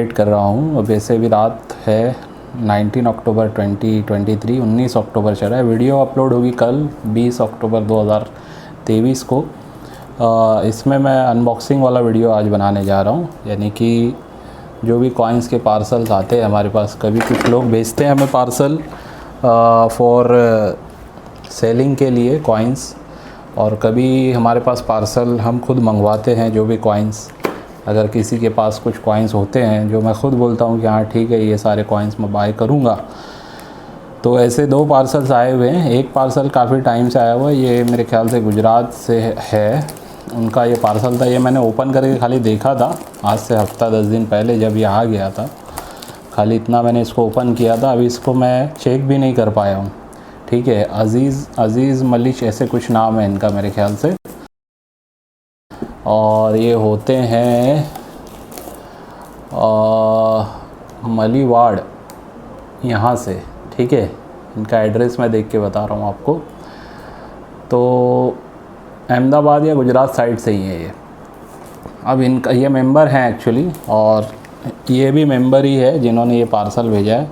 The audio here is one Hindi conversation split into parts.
वेट कर रहा हूँ। अब वैसे भी रात है 19 अक्टूबर 2023, 19 अक्टूबर चल रहा है। वीडियो अपलोड होगी कल 20 अक्टूबर 2023 को। इसमें मैं अनबॉक्सिंग वाला वीडियो आज बनाने जा रहा हूँ, यानी कि जो भी कॉइन्स के पार्सल्स आते हैं हमारे पास। कभी कुछ लोग भेजते हैं हमें पार्सल फॉर सेलिंग के लिए कॉइन्स, और कभी हमारे पास पार्सल हम खुद मंगवाते हैं जो भी कॉइन्स। अगर किसी के पास कुछ कॉइन्स होते हैं जो मैं ख़ुद बोलता हूँ कि हाँ ठीक है ये सारे कॉइन्स मैं बाय करूँगा, तो ऐसे 2 पार्सल्स आए हुए हैं। एक पार्सल काफ़ी टाइम से आया हुआ है, ये मेरे ख्याल से गुजरात से है। उनका ये पार्सल था, ये मैंने ओपन करके खाली देखा था आज से हफ्ता 10 दिन पहले जब ये आ गया था। खाली इतना मैंने इसको ओपन किया था, अभी इसको मैं चेक भी नहीं कर पाया हूँ। ठीक है, अज़ीज़ मलिक ऐसे कुछ नाम है इनका मेरे ख्याल से, और ये होते हैं मलीवाड़ यहाँ से। ठीक है, इनका एड्रेस मैं देख के बता रहा हूँ आपको। तो अहमदाबाद या गुजरात साइड से ही है ये। अब इनका ये मेंबर हैं एक्चुअली, और ये भी मेंबर ही है जिन्होंने ये पार्सल भेजा है।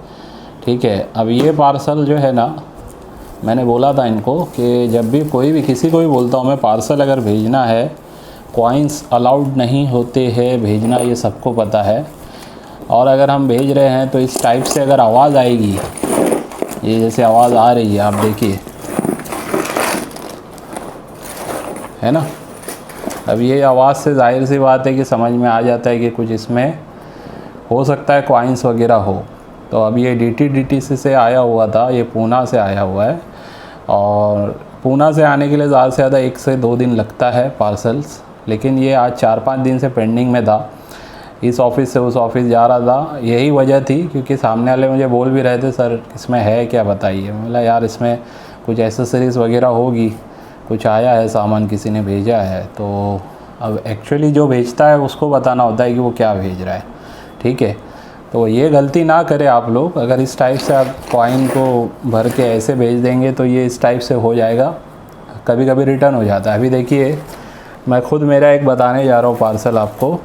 ठीक है, अब ये पार्सल जो है ना, मैंने बोला था इनको कि जब भी कोई भी किसी को भी बोलता हूँ मैं, पार्सल अगर भेजना है, कॉइन्स अलाउड नहीं होते हैं भेजना, ये सबको पता है। और अगर हम भेज रहे हैं तो इस टाइप से अगर आवाज़ आएगी, ये जैसे आवाज़ आ रही है आप देखिए, है ना। अब ये आवाज़ से जाहिर सी बात है कि समझ में आ जाता है कि कुछ इसमें हो सकता है कॉइन्स वगैरह हो। तो अब ये DTDC से आया हुआ था, ये पूना से आया हुआ है, और पूना से आने के लिए ज़्यादा से ज़्यादा 1 से 2 दिन लगता है पार्सल्स, लेकिन ये आज 4-5 दिन से पेंडिंग में था। इस ऑफ़िस से उस ऑफ़िस जा रहा था, यही वजह थी, क्योंकि सामने वाले मुझे बोल भी रहे थे सर इसमें है क्या बताइए। बोला यार इसमें कुछ एसेसरीज़ वगैरह होगी, कुछ आया है सामान किसी ने भेजा है। तो अब एक्चुअली जो भेजता है उसको बताना होता है कि वो क्या भेज रहा है। ठीक है, तो ये गलती ना करें आप लोग। अगर इस टाइप से आप कॉइन को भर के ऐसे भेज देंगे तो ये इस टाइप से हो जाएगा, कभी कभी रिटर्न हो जाता है। अभी देखिए मैं खुद मेरा एक बताने जा रहा हूँ पार्सल आपको।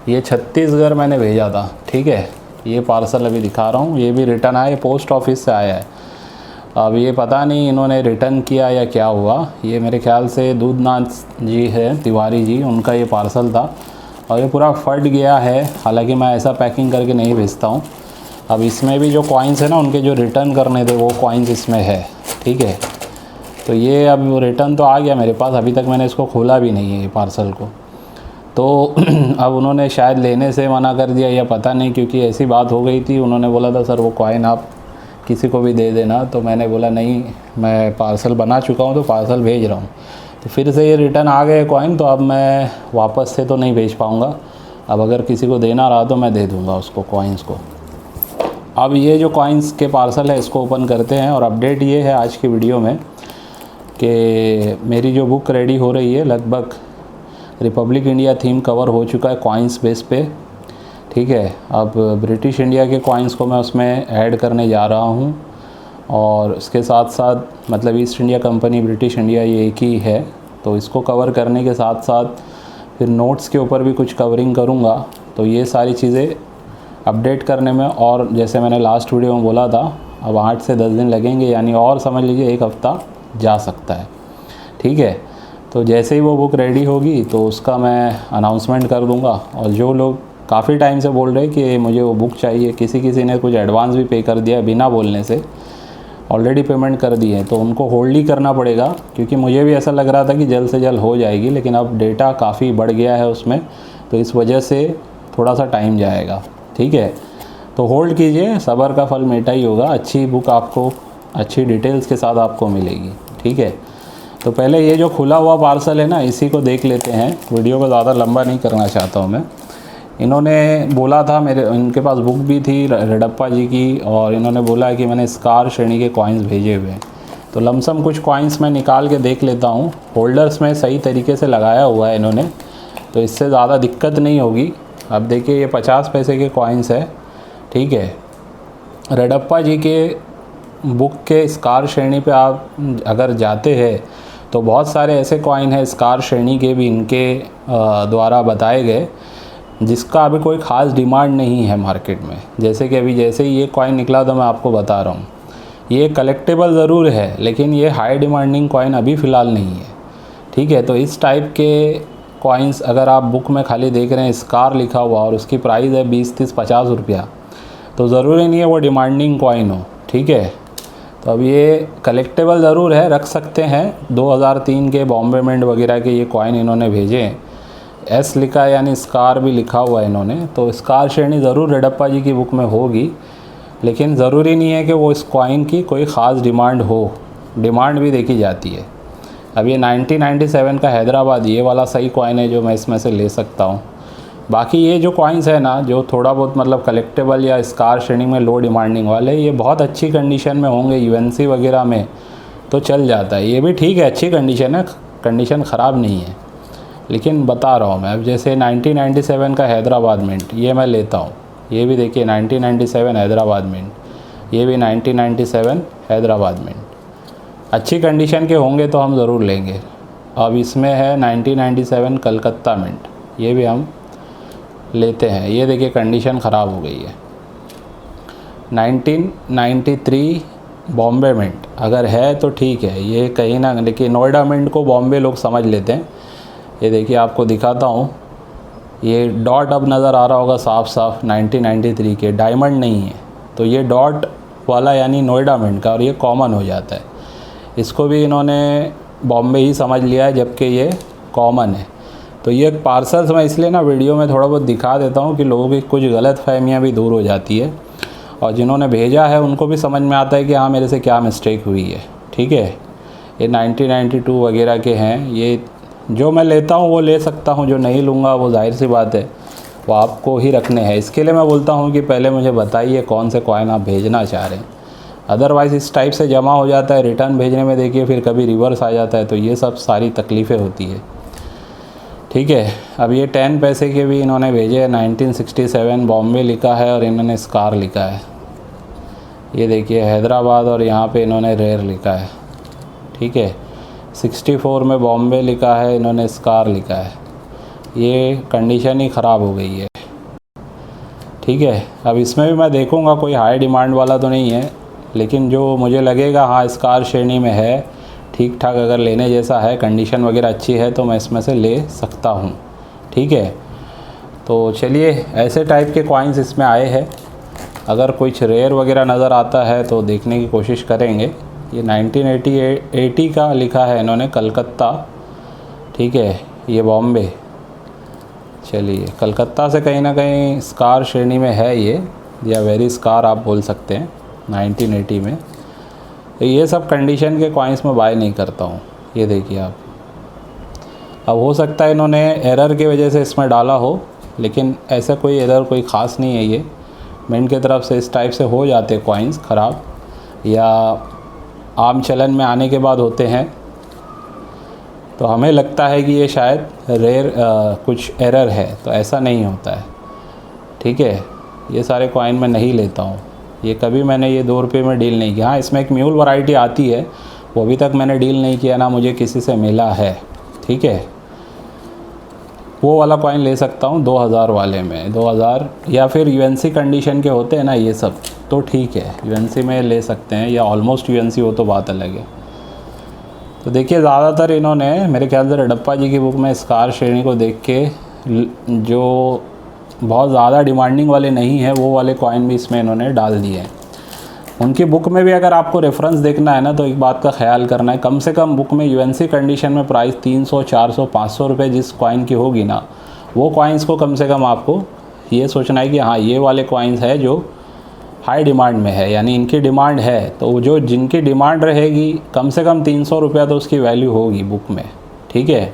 ये छत्तीसगढ़ मैंने भेजा था। ठीक है, ये पार्सल अभी दिखा रहा हूँ, ये भी रिटर्न आया, पोस्ट ऑफिस से आया है। अब ये पता नहीं इन्होंने रिटर्न किया या क्या हुआ। ये मेरे ख्याल से दूधनाथ जी है, तिवारी जी, उनका ये पार्सल था, और ये पूरा फट गया है। हालांकि मैं ऐसा पैकिंग करके नहीं भेजता हूँ। अब इसमें भी जो कॉइन्स है ना, उनके जो रिटर्न करने थे वो कॉइन्स इसमें है। ठीक है, तो ये अब रिटर्न तो आ गया मेरे पास, अभी तक मैंने इसको खोला भी नहीं है ये पार्सल को। तो अब उन्होंने शायद लेने से मना कर दिया या पता नहीं, क्योंकि ऐसी बात हो गई थी। उन्होंने बोला था सर वो कॉइन आप किसी को भी दे देना, तो मैंने बोला नहीं मैं पार्सल बना चुका हूँ तो पार्सल भेज रहा हूँ। तो फिर से ये रिटर्न आ गए कॉइन, तो अब मैं वापस से तो नहीं भेज पाऊँगा। अब अगर किसी को देना रहा तो मैं दे दूँगा उसको कॉइन्स को। अब ये जो कॉइन्स के पार्सल है इसको ओपन करते हैं, और अपडेट ये है आज की वीडियो में कि मेरी जो बुक रेडी हो रही है, लगभग रिपब्लिक इंडिया थीम कवर हो चुका है कॉइन्स बेस पे। ठीक है, अब ब्रिटिश इंडिया के कॉइन्स को मैं उसमें ऐड करने जा रहा हूँ, और इसके साथ साथ मतलब east India company British India ये एक ही है, तो इसको कवर करने के साथ साथ फिर नोट्स के ऊपर भी कुछ कवरिंग करूँगा। तो ये सारी चीज़ें अपडेट करने में, और जैसे मैंने लास्ट वीडियो में बोला था, अब 8 से 10 दिन लगेंगे, यानी और समझ लीजिए 1 हफ़्ता जा सकता है। ठीक है, तो जैसे ही वो बुक रेडी होगी तो उसका मैं अनाउंसमेंट कर दूंगा। और जो लोग काफ़ी टाइम से बोल रहे हैं कि मुझे वो बुक चाहिए, किसी ने कुछ एडवांस भी पे कर दिया बिना बोलने से, ऑलरेडी पेमेंट कर दी है, तो उनको होल्ड ही करना पड़ेगा। क्योंकि मुझे भी ऐसा लग रहा था कि जल्द से जल्द हो जाएगी, लेकिन अब डेटा काफ़ी बढ़ गया है उसमें, तो इस वजह से थोड़ा सा टाइम जाएगा। ठीक है, तो होल्ड कीजिए, सब्र का फल मीठा ही होगा। अच्छी बुक आपको अच्छी डिटेल्स के साथ आपको मिलेगी। ठीक है, तो पहले ये जो खुला हुआ पार्सल है ना, इसी को देख लेते हैं। वीडियो को ज़्यादा लंबा नहीं करना चाहता हूँ मैं। इन्होंने बोला था, इनके पास बुक भी थी रेडप्पा जी की, और इन्होंने बोला कि मैंने स्कार श्रेणी के कॉइन्स भेजे हुए हैं। तो लमसम कुछ कॉइन्स मैं निकाल के देख लेता हूँ। होल्डर्स में सही तरीके से लगाया हुआ है इन्होंने, तो इससे ज़्यादा दिक्कत नहीं होगी। अब देखिए ये 50 पैसे के कॉइन्स है। ठीक है, रेडप्पा जी के बुक के स्कार श्रेणी पे आप अगर जाते हैं तो बहुत सारे ऐसे कॉइन हैं स्कार श्रेणी के भी, इनके द्वारा बताए गए, जिसका अभी कोई ख़ास डिमांड नहीं है मार्केट में। जैसे कि अभी जैसे ही ये कॉइन निकला तो मैं आपको बता रहा हूँ, ये कलेक्टेबल ज़रूर है लेकिन ये हाई डिमांडिंग कॉइन अभी फ़िलहाल नहीं है, ठीक है। तो इस टाइप के कॉइन्स अगर आप बुक में खाली देख रहे हैं स्कार लिखा हुआ और उसकी प्राइस है 20, 30, 50 रुपया, तो ज़रूरी नहीं है वो डिमांडिंग कॉइन हो, ठीक है। तो अब ये कलेक्टेबल ज़रूर है, रख सकते हैं। 2003 के बॉम्बे मिंट वगैरह के ये कॉइन इन्होंने भेजे हैं। एस लिखा है यानी स्कार भी लिखा हुआ है इन्होंने, तो स्कार श्रेणी ज़रूर रेडप्पा जी की बुक में होगी, लेकिन ज़रूरी नहीं है कि वो इस कॉइन की कोई ख़ास डिमांड हो। डिमांड भी देखी जाती है। अब ये 1997 का हैदराबाद ये वाला सही कॉइन है जो मैं इसमें से ले सकता हूँ। बाकी ये जो कॉइन्स है ना, जो थोड़ा बहुत मतलब कलेक्टेबल या स्कार श्रेणी में लो डिमांडिंग वाले, ये बहुत अच्छी कंडीशन में होंगे, यूएनसी वगैरह में तो चल जाता है। ये भी ठीक है, अच्छी कंडीशन है, कंडीशन ख़राब नहीं है, लेकिन बता रहा हूँ मैं। अब जैसे 1997 का हैदराबाद मिंट ये मैं लेता हूँ, ये भी देखिए 1997 हैदराबाद मिंट, ये भी 1997 हैदराबाद मिंट, अच्छी कंडीशन के होंगे तो हम ज़रूर लेंगे। अब इसमें है 1997 कलकत्ता मिंट, ये भी हम लेते हैं। ये देखिए कंडीशन ख़राब हो गई है। 1993 बॉम्बे मिंट अगर है तो ठीक है, ये कहीं ना, लेकिन नोएडा मिंट को बॉम्बे लोग समझ लेते हैं। ये देखिए आपको दिखाता हूँ, ये डॉट अब नज़र आ रहा होगा साफ साफ 1993 के, डायमंड नहीं है, तो ये डॉट वाला यानी नोएडा मिंट का, और ये कॉमन हो जाता है। इसको भी इन्होंने बॉम्बे ही समझ लिया है, जबकि ये कॉमन है। तो ये पार्सल्स मैं इसलिए ना वीडियो में थोड़ा बहुत दिखा देता हूँ कि लोगों की कुछ गलत फहमियाँ भी दूर हो जाती है, और जिन्होंने भेजा है उनको भी समझ में आता है कि हाँ मेरे से क्या मिस्टेक हुई है, ठीक है। ये 1992 वगैरह के हैं। ये जो मैं लेता हूँ वो ले सकता हूँ, जो नहीं लूँगा वो जाहिर सी बात है वो आपको ही रखने हैं। इसके लिए मैं बोलता हूँ कि पहले मुझे बताइए कौन से कॉइन आप भेजना चाह रहे हैं, अदरवाइज़ इस टाइप से जमा हो जाता है, रिटर्न भेजने में देखिए फिर कभी रिवर्स आ जाता है, तो ये सब सारी तकलीफ़ें होती है, ठीक है। अब ये 10 पैसे के भी इन्होंने भेजे हैं, 1967 बॉम्बे लिखा है और इन्होंने स्कार लिखा है। ये देखिए हैदराबाद और यहाँ पे इन्होंने रेयर लिखा है, ठीक है। 64 में बॉम्बे लिखा है, इन्होंने स्कार लिखा है। ये कंडीशन ही ख़राब हो गई है, ठीक है। अब इसमें भी मैं देखूँगा कोई हाई डिमांड वाला तो नहीं है, लेकिन जो मुझे लगेगा हाँ स्कार श्रेणी में है, ठीक ठाक अगर लेने जैसा है, कंडीशन वगैरह अच्छी है, तो मैं इसमें से ले सकता हूँ, ठीक है। तो चलिए ऐसे टाइप के कॉइन्स इसमें आए हैं। अगर कुछ रेयर वगैरह नज़र आता है तो देखने की कोशिश करेंगे। ये 1980 का लिखा है इन्होंने, कलकत्ता, ठीक है। ये बॉम्बे, चलिए कलकत्ता से कहीं ना कहीं स्कार श्रेणी में है ये, या वेरी स्कार आप बोल सकते हैं 1980 में। तो ये सब कंडीशन के कॉइन्स में बाय नहीं करता हूँ। ये देखिए आप, अब हो सकता है इन्होंने एरर की वजह से इसमें डाला हो, लेकिन ऐसा कोई एरर कोई ख़ास नहीं है। ये मिंट की तरफ से इस टाइप से हो जाते कॉइन्स ख़राब, या आम चलन में आने के बाद होते हैं, तो हमें लगता है कि ये शायद रेयर कुछ एरर है, तो ऐसा नहीं होता है, ठीक है। ये सारे कॉइन मैं नहीं लेता हूँ, ये कभी मैंने ये 2 रुपये में डील नहीं किया। हाँ इसमें एक म्यूल वैरायटी आती है, वो अभी तक मैंने डील नहीं किया, ना मुझे किसी से मिला है, ठीक है। वो वाला कॉइन ले सकता हूँ 2000 वाले में, 2000 या फिर यूएनसी कंडीशन के होते हैं ना ये सब, तो ठीक है यूएनसी में ले सकते हैं, या ऑलमोस्ट यूएनसी हो तो बात अलग है। तो देखिए ज़्यादातर इन्होंने मेरे ख्याल से रेडप्पा जी की बुक में स्कार श्रेणी को देख के जो बहुत ज़्यादा डिमांडिंग वाले नहीं है वो वाले कॉइन भी इसमें इन्होंने डाल दिए हैं। उनकी बुक में भी अगर आपको रेफरेंस देखना है ना, तो एक बात का ख्याल करना है, कम से कम बुक में यूएनसी कंडीशन में प्राइस 300, 400, 500 रुपये जिस कॉइन की होगी ना, वो कॉइन्स को कम से कम आपको ये सोचना है कि हाँ ये वाले कॉइन्स है जो हाई डिमांड में है, यानी इनकी डिमांड है, तो जो जिनकी डिमांड रहेगी कम से कम 300 रुपया तो उसकी वैल्यू होगी बुक में, ठीक है।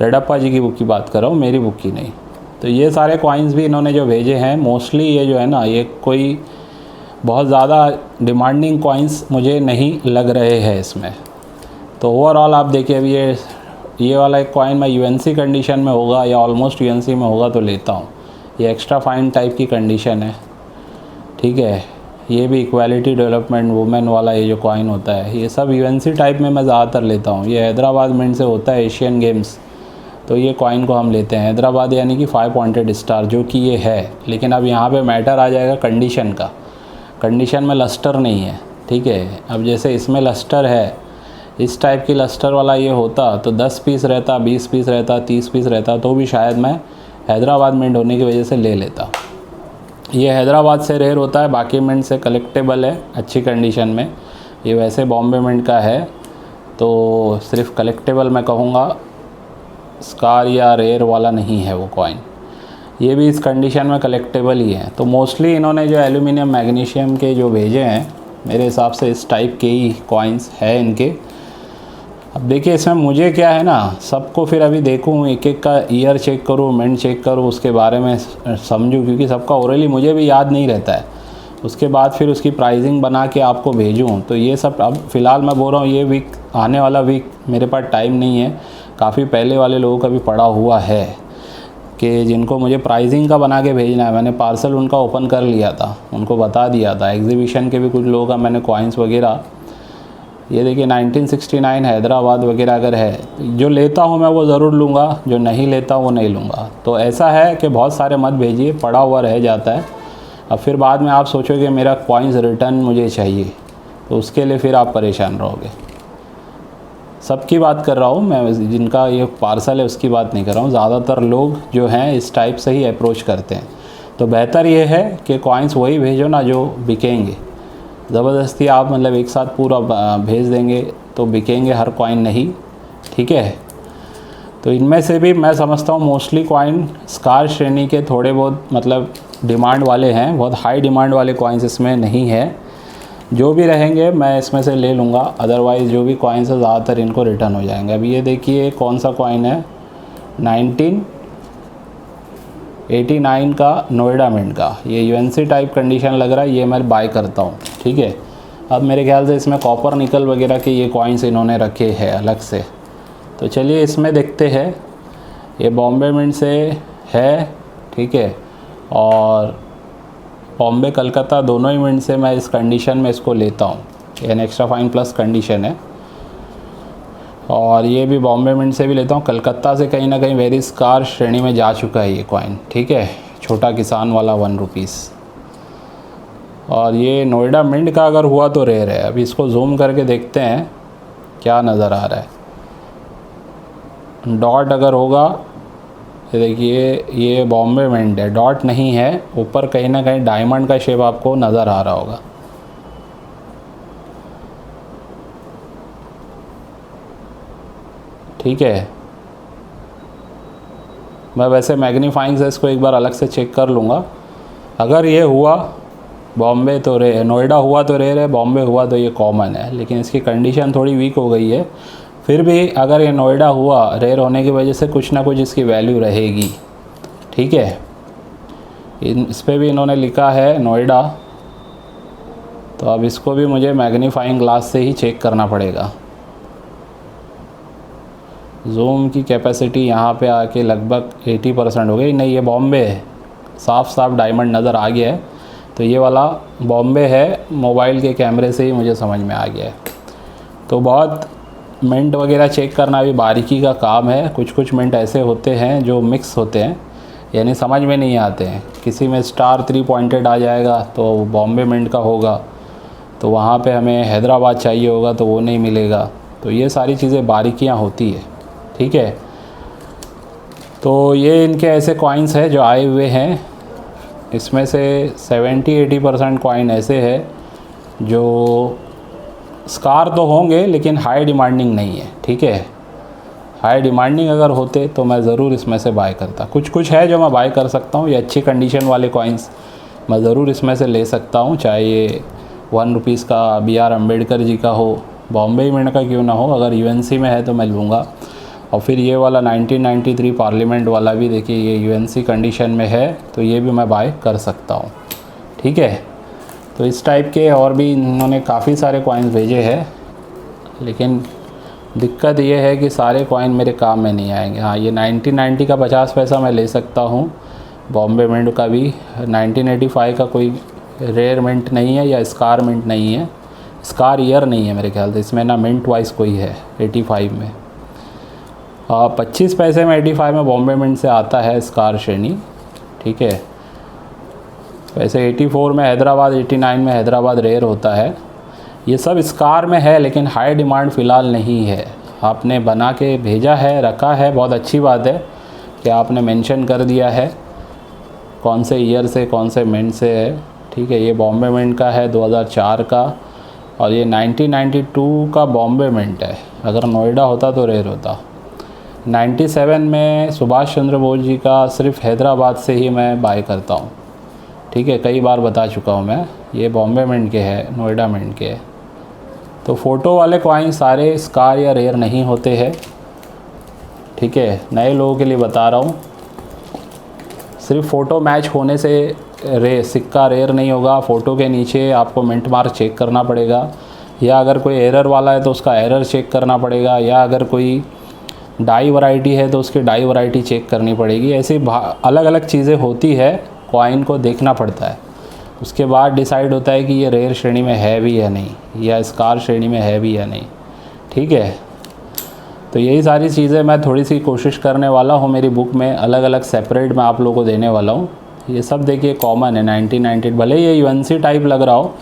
रेडप्पा जी की बुक की बात कर रहा हूँ, मेरी बुक की नहीं। तो ये सारे कॉइन्स भी इन्होंने जो भेजे हैं, मोस्टली ये जो है ना, ये कोई बहुत ज़्यादा डिमांडिंग कॉइन्स मुझे नहीं लग रहे हैं इसमें। तो ओवरऑल आप देखिए, अभी ये वाला एक कॉइन मैं यूएनसी कंडीशन में होगा या ऑलमोस्ट यूएनसी में होगा तो लेता हूँ। ये एक्स्ट्रा फाइन टाइप की कंडीशन है, ठीक है। ये भी इक्वालिटी डेवलपमेंट वुमेन वाला ये जो कॉइन होता है, ये सब यूएनसी टाइप में मैं ज़्यादातर लेता हूँ। ये हैदराबाद मिंट से होता है, एशियन गेम्स, तो ये कॉइन को हम लेते हैं। हैदराबाद यानी कि 5 पॉइंटेड स्टार, जो कि ये है। लेकिन अब यहाँ पे मैटर आ जाएगा कंडीशन का। कंडीशन में लस्टर नहीं है, ठीक है। अब जैसे इसमें लस्टर है, इस टाइप की लस्टर वाला ये होता तो 10 पीस रहता, 20 पीस रहता, 30 पीस रहता, तो भी शायद मैं हैदराबाद मिंट होने की वजह से ले लेता। ये हैदराबाद से रेयर होता है, बाकी मिंट से कलेक्टेबल है अच्छी कंडीशन में। ये वैसे बॉम्बे मिंट का है, तो सिर्फ कलेक्टेबल मैं कहूँगा, स्कार या रेयर वाला नहीं है वो कॉइन। ये भी इस कंडीशन में कलेक्टेबल ही है। तो मोस्टली इन्होंने जो एल्यूमिनियम मैग्नीशियम के जो भेजे हैं, मेरे हिसाब से इस टाइप के ही कॉइन्स है इनके। अब देखिए इसमें मुझे क्या है ना, सबको फिर अभी देखूँ, एक एक का ईयर चेक करूँ, मिंट चेक करूँ, उसके बारे में समझूँ, क्योंकि सबका ओरली मुझे भी याद नहीं रहता है। उसके बाद फिर उसकी प्राइसिंग बना के आपको भेजूँ, तो ये सब अब फ़िलहाल मैं बोल रहा हूँ, ये वीक, आने वाला वीक मेरे पास टाइम नहीं है। काफ़ी पहले वाले लोगों का भी पड़ा हुआ है कि जिनको मुझे प्राइसिंग का बना के भेजना है। मैंने पार्सल उनका ओपन कर लिया था, उनको बता दिया था। एग्जीबिशन के भी कुछ लोगों का मैंने कॉइन्स वगैरह, ये देखिए 1969 हैदराबाद वगैरह अगर है, जो लेता हूँ मैं वो ज़रूर लूँगा, जो नहीं लेता वो नहीं लूँगा। तो ऐसा है कि बहुत सारे मत भेजिए, पड़ा हुआ रह जाता है। अब फिर बाद में आप सोचोगे मेरा कॉइन्स रिटर्न मुझे चाहिए, तो उसके लिए फिर आप परेशान रहोगे। सबकी बात कर रहा हूँ मैं, जिनका ये पार्सल है उसकी बात नहीं कर रहा हूँ। ज़्यादातर लोग जो हैं इस टाइप से ही अप्रोच करते हैं। तो बेहतर ये है कि कॉइन्स वही भेजो ना जो बिकेंगे। ज़बरदस्ती आप मतलब एक साथ पूरा भेज देंगे तो बिकेंगे हर कॉइन नहीं, ठीक है। तो इनमें से भी मैं समझता हूँ मोस्टली कॉइन स्कार श्रेणी के थोड़े बहुत मतलब डिमांड वाले हैं, बहुत हाई डिमांड वाले कॉइन्स इसमें नहीं है। जो भी रहेंगे मैं इसमें से ले लूँगा, अदरवाइज़ जो भी कॉइन्स है ज़्यादातर इनको रिटर्न हो जाएंगे। अभी ये देखिए कौन सा कॉइन है, 1989 का नोएडा मिंट का, ये यूएनसी टाइप कंडीशन लग रहा है, ये मैं बाय करता हूँ, ठीक है। अब मेरे ख्याल से इसमें कॉपर निकल वगैरह के ये कॉइन्स इन्होंने रखे हैं अलग से। तो चलिए इसमें देखते हैं, ये बॉम्बे मिंट से है, ठीक है। और बॉम्बे कलकत्ता दोनों ही मिंट से मैं इस कंडीशन में इसको लेता हूँ, ये एक्स्ट्रा फाइन प्लस कंडीशन है। और ये भी बॉम्बे मिंट से भी लेता हूँ। कलकत्ता से कहीं ना कहीं वेरी स्कार श्रेणी में जा चुका है ये कॉइन, ठीक है, छोटा किसान वाला 1 रुपीस। और ये नोएडा मिंट का अगर हुआ तो रेयर है। अभी इसको जूम करके देखते हैं क्या नज़र आ रहा है। डॉट अगर होगा, देखिए ये बॉम्बे मिंट है, डॉट नहीं है, ऊपर कहीं ना कहीं डायमंड का शेप आपको नज़र आ रहा होगा। ठीक है, मैं वैसे मैग्नीफाइंग से इसको एक बार अलग से चेक कर लूँगा। अगर ये हुआ बॉम्बे तो नोएडा हुआ तो रेयर है, बॉम्बे हुआ तो ये कॉमन है। लेकिन इसकी कंडीशन थोड़ी वीक हो गई है। फिर भी अगर ये नोएडा हुआ, रेयर होने की वजह से कुछ ना कुछ इसकी वैल्यू रहेगी, ठीक है। इस पर भी इन्होंने लिखा है नोएडा, तो अब इसको भी मुझे मैग्नीफाइंग ग्लास से ही चेक करना पड़ेगा। जूम की कैपेसिटी यहाँ पे आके लगभग 80% हो गई। नहीं, ये बॉम्बे है, साफ साफ डायमंड नज़र आ गया है। तो ये वाला बॉम्बे है, मोबाइल के कैमरे से ही मुझे समझ में आ गया है। तो बहुत मिंट वगैरह चेक करना भी बारीकी का काम है। कुछ कुछ मिंट ऐसे होते हैं जो मिक्स होते हैं, यानी समझ में नहीं आते हैं। किसी में स्टार 3 पॉइंटेड आ जाएगा तो बॉम्बे मिंट का होगा, तो वहाँ पे हमें हैदराबाद चाहिए होगा तो वो नहीं मिलेगा। तो ये सारी चीज़ें बारीकियाँ होती है, ठीक है। तो ये इनके ऐसे कॉइन्स हैं जो आए हुए हैं। इसमें से 70-80% कॉइन ऐसे है जो स्कार तो होंगे लेकिन हाई डिमांडिंग नहीं है, ठीक है। हाई डिमांडिंग अगर होते तो मैं ज़रूर इसमें से बाय करता। कुछ कुछ है जो मैं बाय कर सकता हूँ, ये अच्छी कंडीशन वाले कॉइन्स मैं ज़रूर इसमें से ले सकता हूँ, चाहे ये 1 रुपीस का BR अम्बेडकर जी का हो, बॉम्बे मिंट का क्यों ना हो। अगर यूएनसी में है तो मैं लूँगा। और फिर ये वाला 1993 पार्लियामेंट वाला भी देखिए, ये यूएनसी कंडीशन में है, तो ये भी मैं बाय कर सकता हूँ, ठीक है। तो इस टाइप के और भी इन्होंने काफ़ी सारे कॉइन्स भेजे हैं, लेकिन दिक्कत ये है कि सारे कॉइन मेरे काम में नहीं आएंगे। हाँ, ये 1990 का 50 पैसा मैं ले सकता हूँ, बॉम्बे मिंट का भी। 1985 का कोई रेयर मिंट नहीं है या स्कार मिंट नहीं है, स्कार ईयर नहीं है मेरे ख्याल से इसमें, ना मिंट वाइज कोई है 85 में। 25 पैसे में 85 में बॉम्बे मिंट से आता है स्कार श्रेणी, ठीक है। वैसे 84 में हैदराबाद, 89 में हैदराबाद रेयर होता है। ये सब स्कार में है, लेकिन हाई डिमांड फ़िलहाल नहीं है। आपने बना के भेजा है, रखा है, बहुत अच्छी बात है कि आपने मेंशन कर दिया है कौन से ईयर से कौन से मिंट से है, ठीक है। ये बॉम्बे मिंट का है 2004 का, और ये 1992 का बॉम्बे मिंट है। अगर नोएडा होता तो रेयर होता। 97 में सुभाष चंद्र बोस जी का सिर्फ हैदराबाद से ही मैं बाय करता हूँ, ठीक है, कई बार बता चुका हूँ मैं। ये बॉम्बे मिंट के है, नोएडा मिंट के है। तो फ़ोटो वाले कॉइन सारे स्कार या रेयर नहीं होते हैं, ठीक है। नए लोगों के लिए बता रहा हूँ, सिर्फ फ़ोटो मैच होने से सिक्का रेयर नहीं होगा। फ़ोटो के नीचे आपको मिंट मार्क चेक करना पड़ेगा, या अगर कोई एरर वाला है तो उसका एरर चेक करना पड़ेगा, या अगर कोई डाई वैरायटी है तो उसकी डाई वैरायटी चेक करनी पड़ेगी। ऐसी अलग अलग चीज़ें होती है, कॉइन को देखना पड़ता है। उसके बाद डिसाइड होता है कि ये रेयर श्रेणी में है भी या नहीं, या स्कार श्रेणी में है भी या नहीं, ठीक है। तो यही सारी चीज़ें मैं थोड़ी सी कोशिश करने वाला हूँ मेरी बुक में, अलग अलग सेपरेट मैं आप लोगों को देने वाला हूँ। ये सब देखिए कॉमन है 1990, भले ये यूएनसी टाइप लग रहा हो।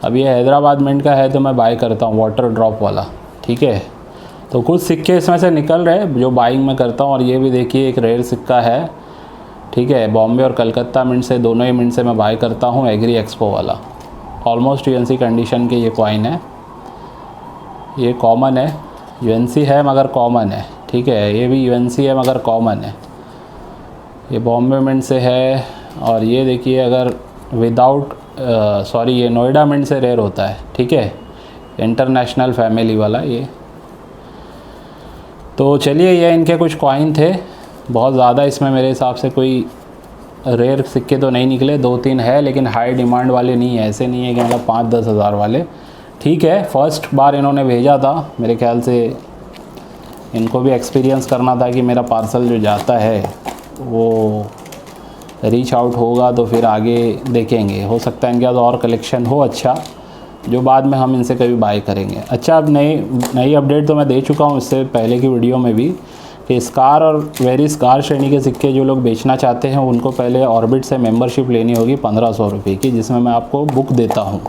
अब ये हैदराबाद मिंट का है तो मैं बाय करता हूँ वाटर ड्रॉप वाला, ठीक है। तो कुछ सिक्के इसमें से निकल रहे जो बाइंग में करता हूँ। और ये भी देखिए एक रेयर सिक्का है, ठीक है। बॉम्बे और कलकत्ता मिंट से, दोनों ही मिंट से मैं बाय करता हूँ, एग्री एक्सपो वाला। ऑलमोस्ट यूएनसी कंडीशन के ये कॉइन है। ये कॉमन है, यूएनसी है मगर कॉमन है, ठीक है। ये भी यूएनसी है मगर कॉमन है। ये बॉम्बे मिंट से है। और ये देखिए अगर विदाउट ये नोएडा मिंट से रेयर होता है, ठीक है, इंटरनेशनल फैमिली वाला ये। तो चलिए, ये इनके कुछ कॉइन थे, बहुत ज़्यादा इसमें मेरे हिसाब से कोई रेयर सिक्के तो नहीं निकले। 2-3 है, लेकिन हाई डिमांड वाले नहीं है। ऐसे नहीं है कि मतलब 5-10 हज़ार वाले, ठीक है। फर्स्ट बार इन्होंने भेजा था, मेरे ख्याल से इनको भी एक्सपीरियंस करना था कि मेरा पार्सल जो जाता है वो रीच आउट होगा, तो फिर आगे देखेंगे। हो सकता है इनके पास और कलेक्शन हो अच्छा, जो बाद में हम इनसे कभी बाय करेंगे। अच्छा, अब नई अपडेट तो मैं दे चुका हूँ इससे पहले की वीडियो में भी, कि स्कार और वेरी स्कार श्रेणी के सिक्के जो लोग बेचना चाहते हैं उनको पहले ऑर्बिट से मेंबरशिप लेनी होगी 1500 रुपये की, जिसमें मैं आपको बुक देता हूँ,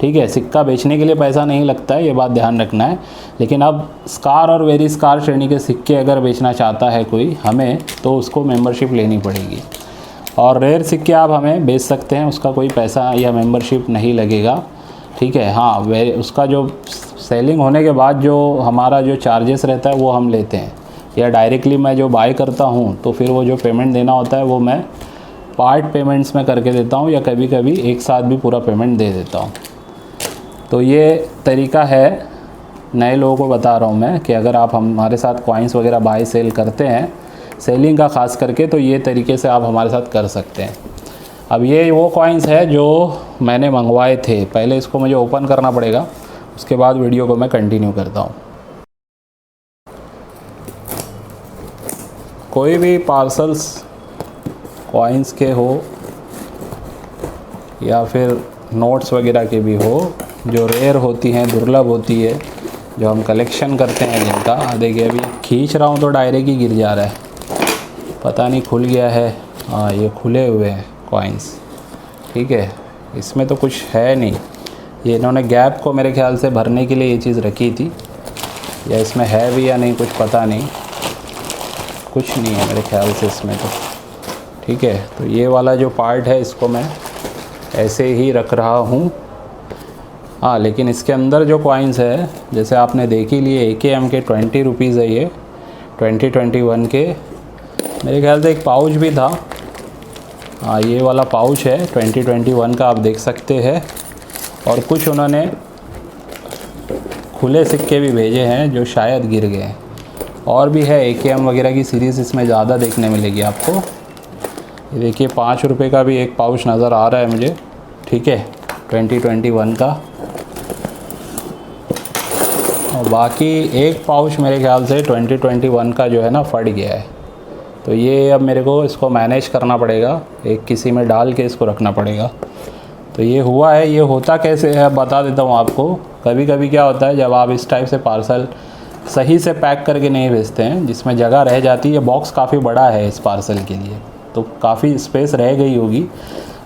ठीक है। सिक्का बेचने के लिए पैसा नहीं लगता है, ये बात ध्यान रखना है। लेकिन अब स्कार और वेरी स्कार श्रेणी के सिक्के अगर बेचना चाहता है कोई हमें, तो उसको मेंबरशिप लेनी पड़ेगी। और रेयर सिक्के आप हमें बेच सकते हैं, उसका कोई पैसा या मेंबरशिप नहीं लगेगा, ठीक है। हाँ, उसका जो सेलिंग होने के बाद जो हमारा जो चार्जेस रहता है वो हम लेते हैं, या डायरेक्टली मैं जो बाय करता हूँ तो फिर वो जो पेमेंट देना होता है वो मैं पार्ट पेमेंट्स में करके देता हूँ, या कभी कभी एक साथ भी पूरा पेमेंट दे देता हूँ। तो ये तरीका है, नए लोगों को बता रहा हूँ मैं, कि अगर आप हमारे साथ कॉइन्स वगैरह बाय सेल करते हैं, सेलिंग का ख़ास करके, तो ये तरीके से आप हमारे साथ कर सकते हैं। अब ये वो कॉइन्स है जो मैंने मंगवाए थे। पहले इसको मुझे ओपन करना पड़ेगा, उसके बाद वीडियो को मैं कंटिन्यू करता हूँ। कोई भी पार्सल्स कॉइन्स के हो या फिर नोट्स वगैरह के भी हो, जो रेयर होती हैं, दुर्लभ होती है, जो हम कलेक्शन करते हैं जिनका, देखिए अभी खींच रहा हूँ तो डायरेक्ट ही गिर जा रहा है, पता नहीं खुल गया है। हाँ, ये खुले हुए हैं कॉइन्स, ठीक है। इसमें तो कुछ है नहीं, ये इन्होंने गैप को मेरे ख्याल से भरने के लिए ये चीज़ रखी थी, या इसमें है भी या नहीं कुछ पता नहीं, कुछ नहीं है मेरे ख्याल से इसमें तो, ठीक है। तो ये वाला जो पार्ट है इसको मैं ऐसे ही रख रहा हूँ। हाँ, लेकिन इसके अंदर जो कॉइन्स है, जैसे आपने देख ही लिए, AKM के 20 रुपीज़ है ये, 2021 के। मेरे ख्याल से एक पाउच भी था, हाँ ये वाला पाउच है 2021 का, आप देख सकते हैं। और कुछ उन्होंने खुले सिक्के भी भेजे हैं जो शायद गिर गए हैं। और भी है AKM वगैरह की सीरीज़, इसमें ज़्यादा देखने मिलेगी आपको। ये देखिए 5 रुपये का भी एक पाउच नज़र आ रहा है मुझे, ठीक है, 2021 का। और बाकी एक पाउच मेरे ख्याल से 2021 का जो है ना फट गया है, तो ये अब मेरे को इसको मैनेज करना पड़ेगा, एक किसी में डाल के इसको रखना पड़ेगा। तो ये हुआ है। ये होता कैसे है बता देता हूँ आपको। कभी कभी क्या होता है, जब आप इस टाइप से पार्सल सही से पैक करके नहीं भेजते हैं, जिसमें जगह रह जाती है। बॉक्स काफ़ी बड़ा है इस पार्सल के लिए, तो काफ़ी स्पेस रह गई होगी।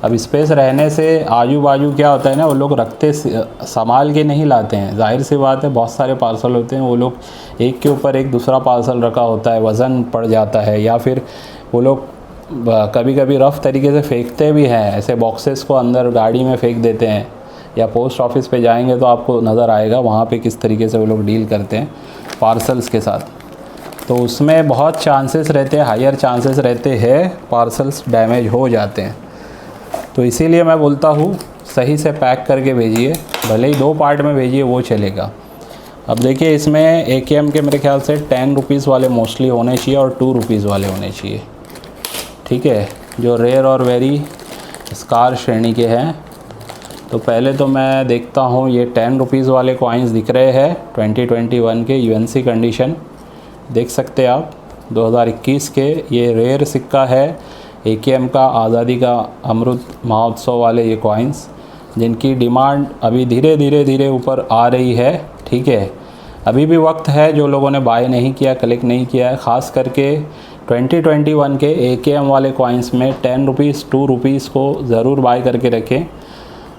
अब स्पेस रहने से आजू बाजू क्या होता है ना, वो लोग रखते संभाल के नहीं लाते हैं। जाहिर सी बात है, बहुत सारे पार्सल होते हैं, वो लोग एक के ऊपर एक दूसरा पार्सल रखा होता है, वज़न पड़ जाता है, या फिर वो लोग कभी कभी रफ़ तरीके से फेंकते भी हैं। ऐसे बॉक्सेस को अंदर गाड़ी में फेंक देते हैं, या पोस्ट ऑफिस पे जाएंगे तो आपको नज़र आएगा वहाँ पे किस तरीके से वो लोग डील करते हैं पार्सल्स के साथ। तो उसमें बहुत चांसेस रहते हैं, हायर चांसेस रहते हैं पार्सल्स डैमेज हो जाते हैं। तो इसीलिए मैं बोलता हूँ सही से पैक करके भेजिए, भले ही 2 पार्ट में भेजिए वो चलेगा। अब देखिए इसमें AKM के मेरे ख्याल से 10 रुपीज़ वाले मोस्टली होने चाहिए और 2 रुपीज़ वाले होने चाहिए, ठीक है, जो रेयर और वेरी स्कार श्रेणी के हैं। तो पहले तो मैं देखता हूँ, ये 10 रुपीज़ वाले कॉइन्स दिख रहे हैं 2021 के UNC कंडीशन, देख सकते हैं आप 2021 के। ये रेयर सिक्का है AKM का, आज़ादी का अमृत महोत्सव वाले ये कॉइन्स, जिनकी डिमांड अभी धीरे धीरे ऊपर आ रही है, ठीक है। अभी भी वक्त है, जो लोगों ने बाय नहीं किया, कलेक्ट नहीं किया है, ख़ास करके 2021 के AKM वाले कॉइन्स में 10 रुपीज़ 2 रुपीज़ को ज़रूर बाय करके रखें,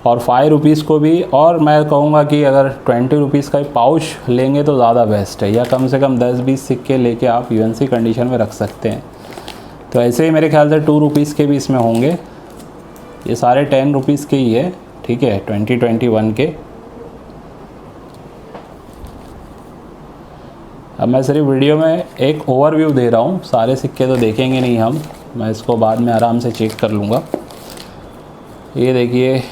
और 5 रुपीज़ को भी। और मैं कहूँगा कि अगर 20 रुपीज़ का पाउच लेंगे तो ज़्यादा बेस्ट है, या कम से कम 10-20 सिक्के लेके आप UNC कंडीशन में रख सकते हैं। तो ऐसे ही मेरे ख्याल से 2 रुपीज़ के भी इसमें होंगे, ये सारे 10 रुपीज़ के ही है, ठीक है, 2021 के। अब मैं सिर्फ वीडियो में एक ओवरव्यू दे रहा हूँ, सारे सिक्के तो देखेंगे नहीं हम, मैं इसको बाद में आराम से चेक कर लूँगा। ये देखिए,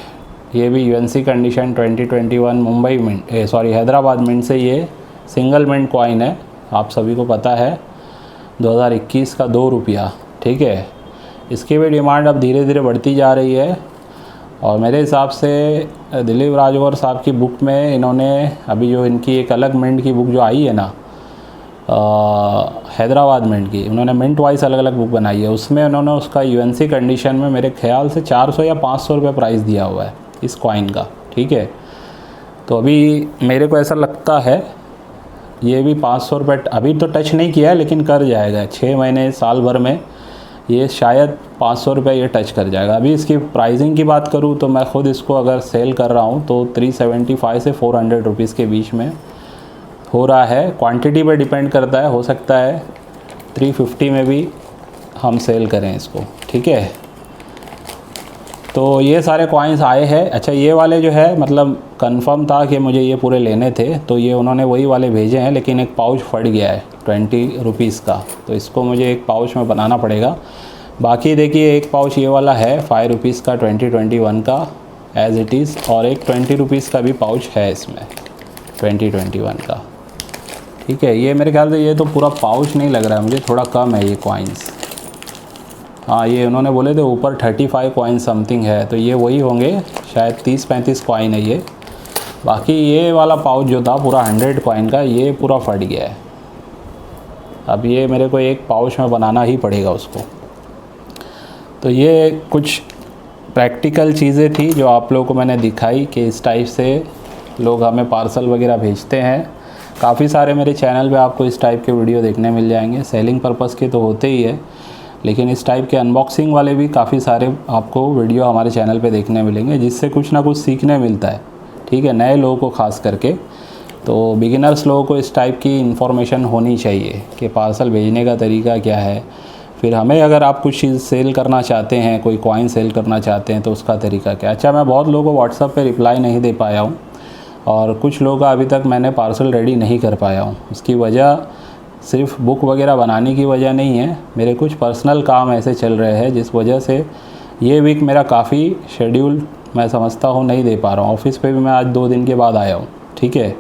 ये भी UNC condition 2021 Mumbai mint, Hyderabad mint से ये सिंगल मिंट कॉइन है, आप सभी को पता है, 2021 का 2 रुपया, ठीक है। इसकी भी डिमांड अब धीरे धीरे बढ़ती जा रही है, और मेरे हिसाब से दिलीप राजवर साहब की बुक में इन्होंने अभी जो इनकी एक अलग मिंट की बुक जो आई है ना, हैदराबाद मिंट की, उन्होंने मिंट वाइज अलग अलग बुक बनाई है, उसमें उन्होंने उसका UNC कंडीशन में मेरे ख्याल से 400 या 500 रुपये प्राइस दिया हुआ है इस कॉइन का, ठीक है। तो अभी मेरे को ऐसा लगता है ये भी 500 रुपये अभी तो टच नहीं किया है, लेकिन कर जाएगा 6 महीने साल भर में, ये शायद 500 रुपये ये टच कर जाएगा। अभी इसकी प्राइसिंग की बात करूँ तो मैं ख़ुद इसको अगर सेल कर रहा हूँ तो 375 से 400 रुपीज़ के बीच में हो रहा है। क्वांटिटी पे डिपेंड करता है, हो सकता है 350 में भी हम सेल करें इसको, ठीक है। तो ये सारे कॉइन्स आए हैं। अच्छा, ये वाले जो है मतलब कंफर्म था कि मुझे ये पूरे लेने थे, तो ये उन्होंने वही वाले भेजे हैं, लेकिन एक पाउच फट गया है 20 रुपीज़ का, तो इसको मुझे एक पाउच में बनाना पड़ेगा। बाकी देखिए एक पाउच ये वाला है 5 रुपीज़ का 2021 का एज़ इट इज़, और एक 20 रुपीज़ का भी पाउच है इसमें 2021 का, ठीक है। ये मेरे ख्याल से ये तो पूरा पाउच नहीं लग रहा है मुझे, थोड़ा कम है ये कॉइन्स। हाँ, ये उन्होंने बोले थे ऊपर 35 कॉइन समथिंग है, तो ये वही होंगे शायद 30-35 कॉइन है ये। बाकी ये वाला पाउच जो था पूरा 100 कॉइन का, ये पूरा फट गया है। अब ये मेरे को एक पाउच में बनाना ही पड़ेगा उसको। तो ये कुछ प्रैक्टिकल चीज़ें थी जो आप लोगों को मैंने दिखाई कि इस टाइप से लोग हमें पार्सल वगैरह भेजते हैं। काफ़ी सारे मेरे चैनल पे आपको इस टाइप के वीडियो देखने मिल जाएंगे, सेलिंग पर्पज़ के तो होते ही है, लेकिन इस टाइप के अनबॉक्सिंग वाले भी काफ़ी सारे आपको वीडियो हमारे चैनल पे देखने मिलेंगे, जिससे कुछ ना कुछ सीखने मिलता है, ठीक है, नए लोगों को ख़ास करके। तो बिगिनर्स लोगों को इस टाइप की इन्फॉर्मेशन होनी चाहिए कि पार्सल भेजने का तरीका क्या है। फिर हमें अगर आप कुछ चीज़ सेल करना चाहते हैं, कोई कॉइन सेल करना चाहते हैं, तो उसका तरीका क्या। अच्छा, मैं बहुत लोगों को व्हाट्सएप पे रिप्लाई नहीं दे पाया हूँ, और कुछ लोग का अभी तक मैंने पार्सल रेडी नहीं कर पाया हूँ। उसकी वजह सिर्फ बुक वगैरह बनाने की वजह नहीं है, मेरे कुछ पर्सनल काम ऐसे चल रहे हैं जिस वजह से ये वीक मेरा काफ़ी शेड्यूल मैं समझता हूँ नहीं दे पा रहा हूँ। ऑफिस पे भी मैं आज 2 दिन के बाद आया हूँ, ठीक है,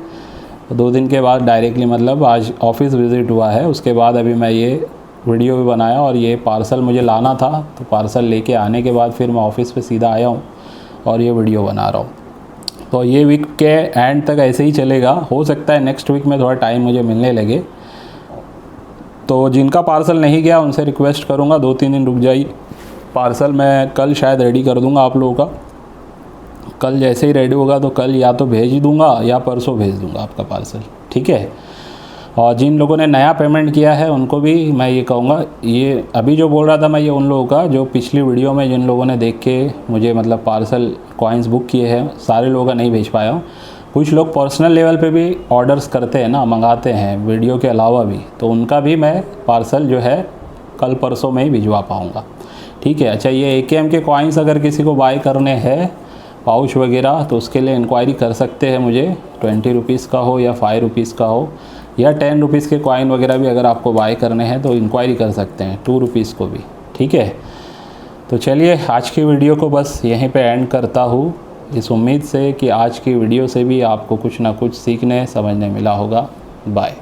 2 दिन के बाद डायरेक्टली, मतलब आज ऑफिस विज़िट हुआ है, उसके बाद अभी मैं ये वीडियो भी बनाया, और ये पार्सल मुझे लाना था, तो पार्सल लेके आने के बाद फिर मैं ऑफिस पे सीधा आया हूँ और ये वीडियो बना रहा हूँ। तो ये वीक के एंड तक ऐसे ही चलेगा, हो सकता है नेक्स्ट वीक में थोड़ा टाइम मुझे मिलने लगे। तो जिनका पार्सल नहीं गया उनसे रिक्वेस्ट करूँगा 2-3 दिन रुक जाइए, पार्सल मैं कल शायद रेडी कर दूँगा आप लोगों का। कल जैसे ही रेडी होगा तो कल या तो भेज दूँगा या परसों भेज दूँगा आपका पार्सल, ठीक है। और जिन लोगों ने नया पेमेंट किया है उनको भी मैं ये कहूँगा, ये अभी जो बोल रहा था मैं, ये उन लोगों का जो पिछली वीडियो में जिन लोगों ने देख के मुझे मतलब पार्सल कॉइन्स बुक किए हैं, सारे लोगों का नहीं भेज पाया हूँ। कुछ लोग पर्सनल लेवल पे भी ऑर्डर्स करते हैं ना, मंगाते हैं वीडियो के अलावा भी, तो उनका भी मैं पार्सल जो है कल परसों में ही भिजवा पाऊँगा। ठीक है। अच्छा, ये AKM के कॉइन्स अगर किसी को बाय करने हैं पाउच वगैरह, तो उसके लिए इंक्वायरी कर सकते हैं मुझे। 20 रुपीज़ का हो या 5 रुपीज़ का हो या 10 रुपीज़ के कॉइन वगैरह भी अगर आपको बाय करने हैं तो इंक्वायरी कर सकते हैं, 2 रुपीज़ को भी। ठीक है। तो चलिए आज की वीडियो को बस यहीं पे एंड करता हूँ, इस उम्मीद से कि आज की वीडियो से भी आपको कुछ ना कुछ सीखने समझने मिला होगा। बाय।